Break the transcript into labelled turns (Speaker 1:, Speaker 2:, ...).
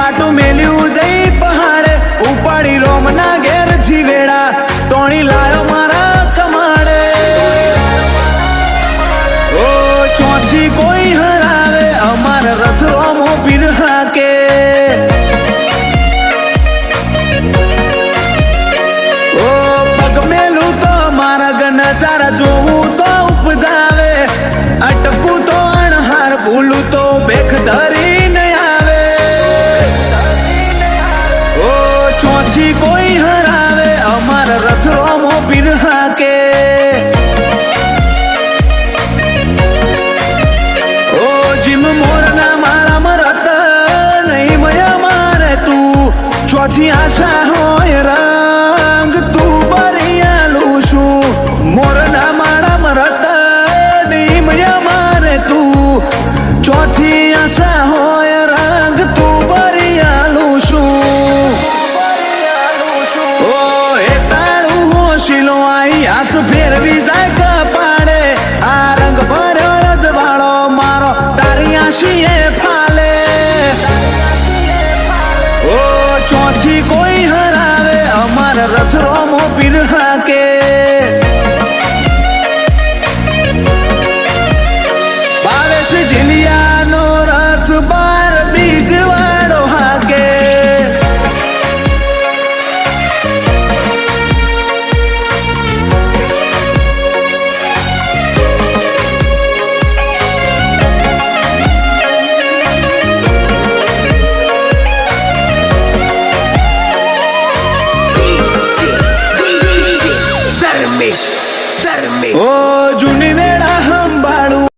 Speaker 1: પાટું મેલ્યું જઈ પહાડે ઉપાડી રોમના ઘેર જીવેડા તોણી લાયો મારા કમાડે ઓ ચોથી કોઈ હરાવે અમાર રથ રોમો પીર હાકે ઓ પગ મેલું તો મારા ગનચારા જોવું તો ઉપજાવે અટકું તો અણહાર ભૂલું તો બેખ ધરીને આવે ઓ ચોથી કોઈ હરાવે અમાર રથ રોમો પીર હાકે ઓ જીમ મોરના મારા મરત નહીં મયા મારે તું ચોથી આશા હો